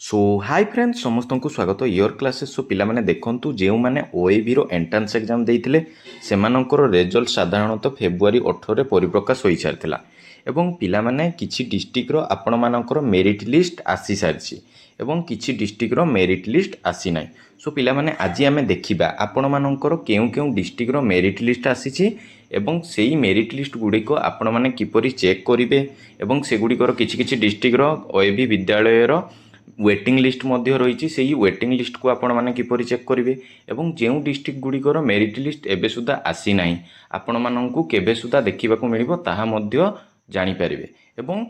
सो hi friends समस्त को स्वागत योर क्लासेस। सो पिला माने देखंतु जेउ माने ओएबी रो एंट्रेंस एग्जाम देइथिले सेमानकर रिजल्ट साधारणतः फेब्रुआरी 18 रे परिप्रकाश होई सारथिला एवं पिला माने किछि डिस्ट्रिक्ट रो आपण मानकर मेरिट लिस्ट आसी सारछि एवं किछि डिस्ट्रिक्ट रो मेरिट लिस्ट आसी नै। सो पिला माने आज आमे देखिबा आपण मानकर केउ केउ डिस्ट्रिक्ट रो मेरिट लिस्ट आसीछि एवं सेही मेरिट लिस्ट गुडी को आपण माने किपरि चेक करिवे एवं से गुडी को किछि किछि डिस्ट्रिक्ट रो ओएबी विद्यालय रो वेटिंग लिस्ट मध्य रही से वेटिंग लिस्ट को आपण मैंने किपरि चेक करेंगे और जो डिस्ट्रिक्ट गुड़िकर मेरिट लिस्ट एबे सुधा आसी ना आपण मानू केबे सुधा देखा मिल ताहा जानीपारे एवं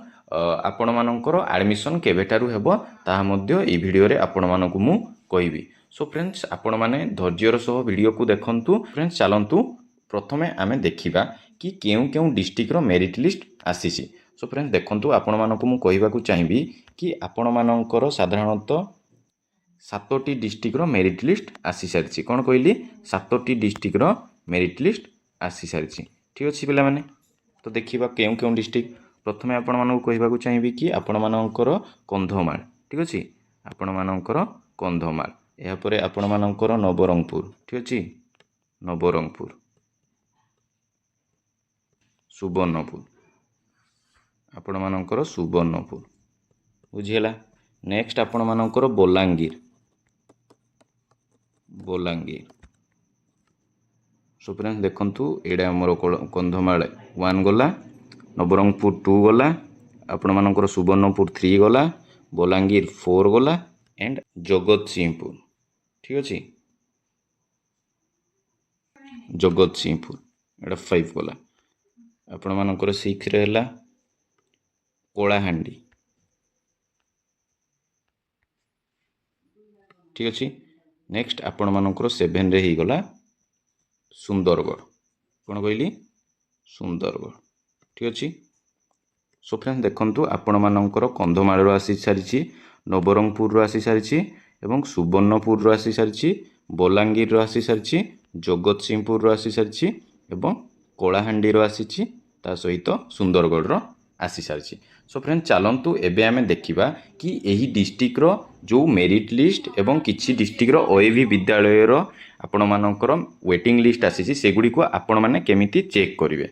आपण मानकर एडमिशन केबेठारू हेबो ताहा मध्य ई वीडियो रे आपण मानकु मु कहबी। सो फ्रेंड्स आपण माने धैर्यर सह वीडियो को देखंतु। फ्रेंड्स चलंतु प्रथमे आमे देखिबा कि केउ केउ डिस्ट्रिक्ट रो मेरिट लिस्ट आसीछि। सो फ्रेंड्स देखंतु आपण मानकु मु कहबाकू चाहिबी कि आपण मानकर साधारणतः 7टी डिस्ट्रिक्ट रो मेरिट लिस्ट आसी सारिछि। कोन कहली 7टी डिस्ट्रिक्ट रो मेरिट लिस्ट आसी सारिछि। ठीक अछि पिला माने तो देखिबा केउ केउ डिस्ट्रिक्ट। प्रथमे आपण मानकु कहबाकू चाहिबी कि आपण मानकर कंधमाल। ठीक अछि आपण मानकर कंधमाल या परे आपण मानकर नवरंगपुर। ठीक अछि नवरंगपुर सुवर्णपुर आपण मानकर सुवर्णपुर बुझीला। नेक्स्ट आपण मानकर बलांगीर बलांगीर। सो फ्रेंड्स देखंतु एडा हमर कंधमाल 1 गला नवरंगपुर 2 गला आपण मानकर सुवर्णपुर 3 गला बलांगीर 4 गला एंड जगत सिंहपुर। ठीक अछि जगत सिंहपुर एडा 5 गला आपण मानकर 6 रे हला कोलाहांडी। ठीक अच्छे नेक्स्ट आपण मानकर 7 रे ही गला सुंदरगढ़। कौन कहली सुंदरगढ़। ठीक अच्छे सो फ्रेंड्स देखंतु आपण मानकर कंधमाल रो आसी सारिछि नवरंगपुर रो आसी सारिछि एवं सुवर्णपुर रो आसी सारिछि बलांगीर रो आसी सारिछि जगत सिंहपुर रो आसी सारिछि एवं कोलाहांडी रो आसीछि ता सहित सुंदरगढ़ रो आसी सारिछि। सो फ्रेंड चलंतु एबे आमे देखिबा कि एही डिस्ट्रिक्ट रो जो मेरिट लिस्ट एवं किछि डिस्ट्रिक्ट रो ओएवी विद्यालय रो आपण मानकर वेटिंग लिस्ट आसीछि सेगुडी को आपण माने केमिति चेक करिवे।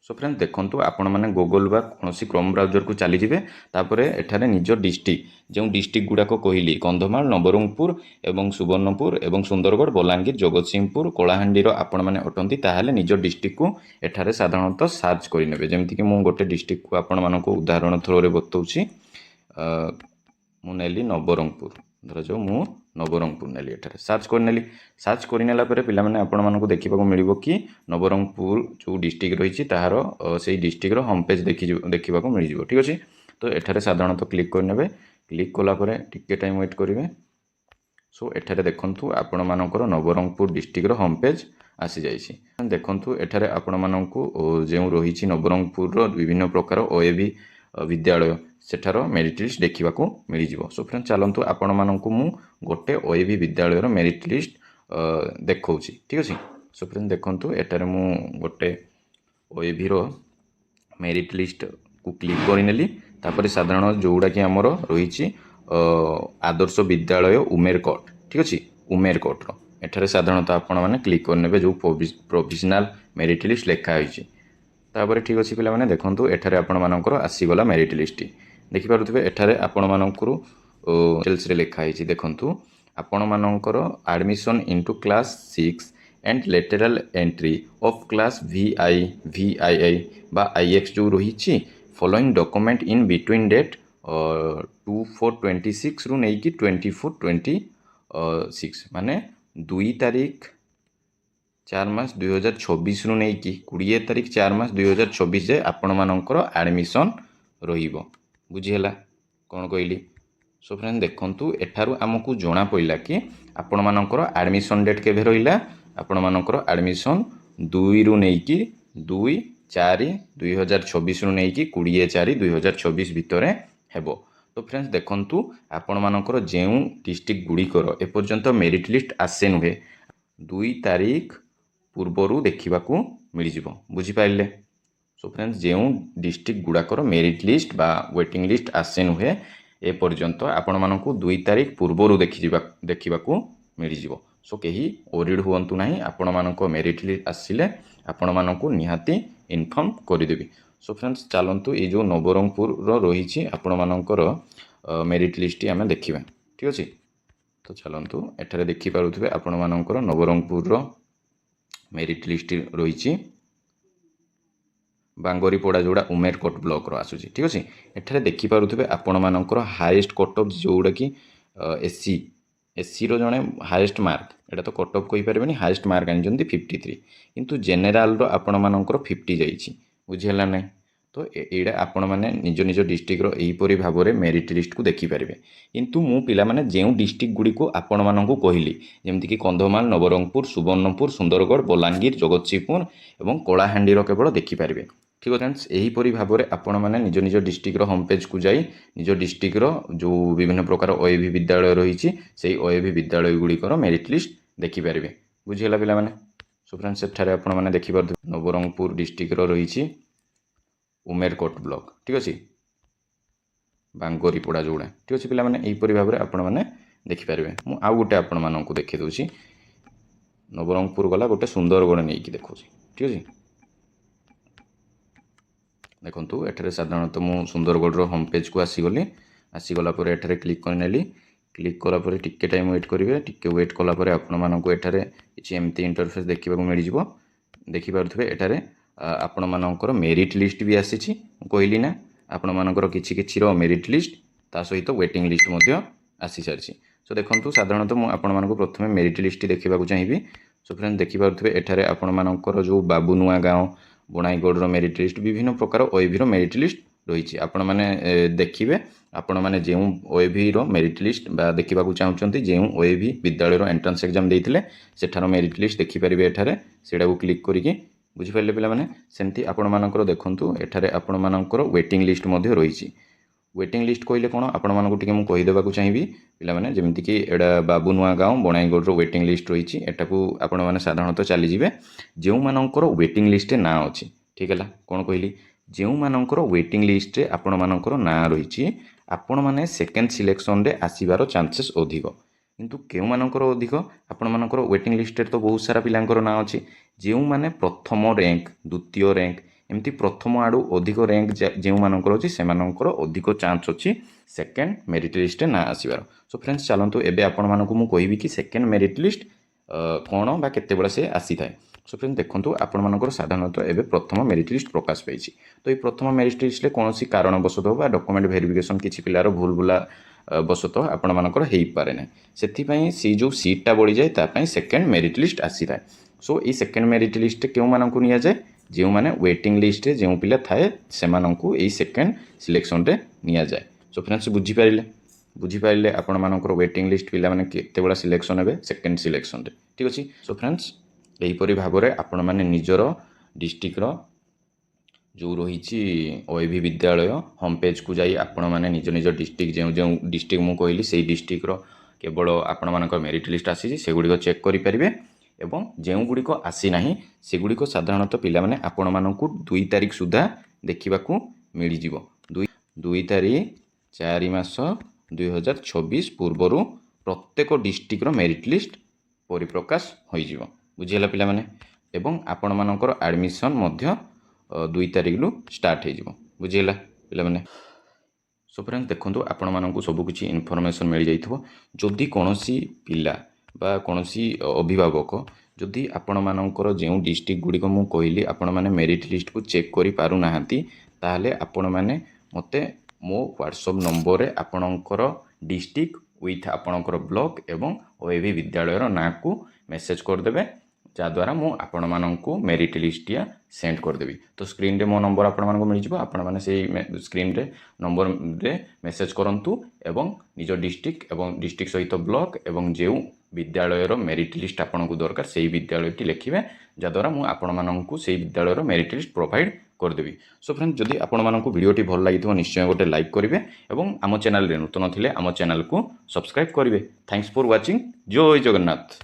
सो फ्रेंड देखंतु आपण माने गूगल बा कोनोसी क्रोम ब्राउजर को चली जिवे तापरे एठारे निज डिस्ट्रिक्ट जो डिस्ट्रिक्ट गुडा को कहली कंधमाल नवरंगपुर एवं सुवर्णपुर एवं सुंदरगढ़ बलांगीर जगतसिंहपुर कोलाहांडी रो आपण माने अटंती ताहाले निज डिस्ट्रिक्ट को एठारे साधारणतः सर्च करि नेबे। जेमति कि मु गोटे डिस्ट्रिक्ट को आपण मानको उदाहरण थ्रो रे बतौछि मु नेली नवरंगपुर धर जो मु नवरंगपुर नेली एठारे सर्च कर नेला परे पिला माने आपण मानको देखिबा को मिलिबो कि नवरंगपुर जो डिस्ट्रिक्ट रहिछि ताहार सेही डिस्ट्रिक्ट रो होम पेज देखिबा को मिल जिवो। ठीक अछि तो एठारे साधारणतः क्लिक कर नेबे क्लिक कोला परे टिके टाइम वेट करिवे। सो एठारे देखंतु आपण मानकर नवरंगपुर डिस्ट्रिक्ट रो होम पेज आसी जाइछि। देखंतु एठारे आपण मानकु जेउ रहिछि नवरंगपुर रो विभिन्न प्रकार ओएबी विद्यालय सेठार मेरिट लिस्ट देखा मिल जाव। सो फ्रेंड चलतु आपण मानकु मु गोटे ओएबी विद्यालय रो मेरिट लिस्ट देखौछि। ठीक अछि सो फ्रेंड देखंतु एटारे मु गोटे ओएबी रो मेरिट लिस्ट को क्लिक करिनेली तापर साधारण जोड़ा कि हमर रहिछि आदर्श विद्यालय उमेरकोट। ठीक अछि उमेरकोट रो एठारे साधारणतः आपण माने क्लिक करनेबे जो प्रोविजनल मेरिट लिस्ट लेखा होइछि तापर। ठीक अछि पिला माने देखंतु एठारे आपण मानकर आसीगला मेरिट लिस्ट देखि पारुथिबे एठारे आपण मानकर डिटेल्स रे लेखा होइछि। देखंतु आपण मानकर admission into class 6 and lateral entry of class VII बा IX जो रहिछि following document in between date 24/26 रु नै कि 24/26 माने 2 तारीख 4 मास 2024 रु नै कि 20 तारीख 4 मास 2024 जे आपण मानकर एडमिशन रहिबो। बुझी हला कोन कहली। सो फ्रेंड देखंतु एठारु हमकु जोना पइला कि आपण मानकर एडमिशन डेट केबे रहिला आपण मानकर एडमिशन 2 रु नै कि 2/4/2024 रु नै कि 20/4/2024 भितरे हेबो। तो फ्रेंड्स देखंतु आपण मानकर जेउ डिस्ट्रिक्ट गुडी करो ए पर्यंत मेरिट लिस्ट आसे नुहे 2 तारीख पूर्वरु देखा मिल जाव। बुझी पाइले। सो फ्रेंड्स जो डिस्ट्रिक्ट गुड़ाकर मेरिट लिस्ट बा वेटिंग लिस्ट आसे नुहे एपर्यंत आपण मानकु 2 तारिख पूर्वरु देखिबाकू मिलिजिवो। सो कहीं ओरिड हुअंतु नहीं, आपण मानक मेरिट लिस्ट आसिले आपण मानकु निहाती इनफॉर्म करदेवी। सो फ्रेंड्स चलतु ये जो नवरंगपुर रही आपण मानकर मेरिट लिस्ट आम देखा, ठीक अच्छे। तो चलतु एठारे देखिपे आपण मानकर नवरंगपुर मेरिट लिस्ट रही बांगरीपड़ा जोड़ा उमेरकोट ब्लॉक आसूसी, ठीक अच्छे। एठारे देखिपे आपण मानकर हाईएस्ट कट ऑफ जोड़ा कि एससी रो जड़े हाईएस्ट मार्क, एटा तो कट ऑफ कही पारे, हाईएस्ट मार्क आनी 53, किंतु जेनेराल रो आपण मानकर 50 जाइए, बुझीगला ना। तो यहाँ आपण मैंने निज निज डिस्ट्रिक्ट यहीपरी भाव में मेरिट लिस्ट को देखिपारे। किंतु मु पिला माने जो डिस्ट्रिक्ट गुड़ी को आपण मानक कहली जमीक कंधमाल, नवरंगपुर, सुवर्णपुर, सुंदरगढ़, बलांगीर, जगतसिंहपुर और कलाहांडी केवल देखिपारे, ठीक है फ्रेंड्स। यहीपरी भाव में आपण मैंने निज निज डिस्ट्रिक्ट होम पेज को जाई निज डिस्ट्रिक्ट जो विभिन्न प्रकार ओएवी विद्यालय रही से ओएवी विद्यालय गुड़िकर मेरिट लिस्ट देखिपारे, बुझीगला पिला माने। सो फ्रेंड्स एठारे आपण मैंने देखिपारे नवरंगपुर डिस्ट्रिक्ट रही उमेरकोट ब्लॉक, ठीक अच्छे, बांगरीपड़ा जोड़ा, ठीक अच्छे पिला माने। यहीपरी भाव में आपण मैंने देखिपारे। मुझे आउ गोटे आपण मानक देखी दूसरी नवरंगपुर गला गोटे सुंदरगढ़ नहीं कि देखो, ठीक अच्छे। देखो एठारे साधारणतः मु सुंदरगढ़ होम पेज को आसीगली, आसीगला एठारे क्लिक करनेली, क्लिक कलापर टिके टाइम वेट करेंगे, टिके वेट कलापर आपण मानक एठारे किसी एमती इंटरफेस देखा मिल जाव। देखिपे एठारे आपण मानकर मेरिट लिस्ट भी आसी कहली ना, आपण मानकर किछि मेरिट लिस्ट ता सहित वेटिंग लिस्ट आसी सारी। सो देखो साधारणतः मुझे आपण मानक प्रथम मेरिट लिस्ट देखा चाहिए। सो फ्रेंड्स देखिपे एठारे आपण मानकर जो बाबुनुआ गाँव, बणाईगढ़ मेरिट लिस्ट, विभिन्न प्रकार ओएवी मेरिट लिस्ट रही। आपण मैंने देखिए आपण मैंने जो ओएवी मेरिट लिस्ट देखा चाहते जो ओएवी विद्यालय एंट्रांस एग्जाम देते सेठार मेरिट लिस्ट देखिपारे एठारे, सेटा को क्लिक करके बुझिपारे पिला माने। सेमती आपण मानकर देखंतु एठारे आपण मानकर वेटिंग लिस्ट मध्य रही। वेटिंग लिस्ट कहले कोन आपण मानकु टिके मु कहि देबाकू चाहिबी पिला माने, जेमति कि एडा बाबुनुआ गाँव बणाईगढ़ वेटिंग लिस्ट रही। एटाकू आपण माने साधारणतः चली जिवे जो मानकर वेटिंग लिस्ट ना अछि, ठीक है। कोन कहली जो मानकर वेटिंग लिस्ट आपण मानकर ना रही आपण माने सेकेंड सिलेक्शन रे आसीबार चांसेस अधिक, किंतु केउ मानकर अधिक आपण मानकर वेटिंग लिस्ट तो बहुत सारा पिलांकर ना अछि। जो माने प्रथम रैंक, द्वितीय रैंक, एमती प्रथम आड़ू अधिक रैंक जो मानकर अछि से मानकर अधिक चांस अछि सेकेंड मेरिट लिस्ट ना आसीबार। सो फ्रेंड्स चलंतु एबे आपण मानकु मु कहिबी कि सेकेंड मेरिट लिस्ट कोन बा केते बेला से आसी थाए। सो फ्रेंड्स देखंतु आपण मानकर साधारणतः एबे प्रथम मेरिट लिस्ट प्रकाश पाइछि। तो ये प्रथम मेरिट लिस्ट रे कोनोसी कारणवशतः बा डॉक्यूमेंट वेरिफिकेशन किछि पिलार भूल भुला बसतः आपण मानकर हेई पारे नै, सेथिपई सी जो सीटा बढ़ी जाए तापई सेकेंड मेरिट लिस्ट आसी थाए। सो ये सेकेंड मेरिट लिस्ट केउ मानकु निया जाए जो माने वेटिंग लिस्ट रे जो पिला थाए से मानकु एई सेकेंड सिलेक्शन रे निया जाए। सो फ्रेंड्स बुझिपारे आपण मानकर वेटिंग लिस्ट पिला माने केते बेला सिलेक्शन हेबे सेकेंड सिलेक्शन रे, ठीक अछि। सो फ्रेंड्स एहीपरि भाव में आपण माने निजर डिस्ट्रिक्ट जो रही ओएवी विद्यालय होम पेज को जाई आपण माने निज निज डिस्ट्रिक्ट जो डिस्ट्रिक्ट मु कहली से डिस्ट्रिक्ट केवल आपण मानकर मेरिट लिस्ट आसी से गुड़िक चेक करेंगे एवं जो गुड़िक आसी ना से गुड़िक साधारणतः पिला माने आपण मानकु 2 तारिख सुधा देखा मिल जाव। 2 तारिख 4 मास 2024 पूर्वर प्रत्येक डिस्ट्रिक्ट मेरिट लिस्ट परिप्रकाश हो बुझीगला पिला माने। एवं आपण मानकर एडमिशन मध्य 2 तारिख रु स्टार्ट हो बुझीगला पिला माने। सो फ्रेंड्स देखंतु आपण मानकु सब किछि इनफॉरमेशन मिल जाइथबो। जदि कोनोसी पिला बा कोनोसी अभिभावक जदि आपण मानकर जो डिस्ट्रिक्ट गुड़िक मु कहली आपण माने मेरिट लिस्ट को चेक करि पारु नाहंती ताहले आपण माने मते मो व्हाट्सएप नंबर रे आपणकर डिस्ट्रिक्ट विथ आपणकर ब्लॉक एवं ओएवी विद्यालय ना को मेसेज करदेवे जहाँद्वारा मु आपण मानकु मेरिट लिस्ट या सेंड करदेवी। तो स्क्रीन रे मो नंबर आपण मानकु मिल जिवो, आपण माने सेही स्क्रीन रे नंबर रे मेसेज करंतु एवं निज डिस्ट्रिक्ट एवं डिस्ट्रिक्ट सहित ब्लॉक एवं जो विद्यालय मेरिट लिस्ट आपको दरकार से विद्यालय लिखिए जहाँद्वारा मु आपण मानकु सेही विद्यालय मेरिट लिस्ट प्रोवाइड करदेवी। सो फ्रेंड्स जदि आपण मानकु वीडियोटी भल लागिथो निश्चय गोटे लाइक करेंगे एवं आम चैनल रे नूतन थिले आम चैनल को सब्सक्राइब करेंगे। Thanks for watching. जय जगन्नाथ।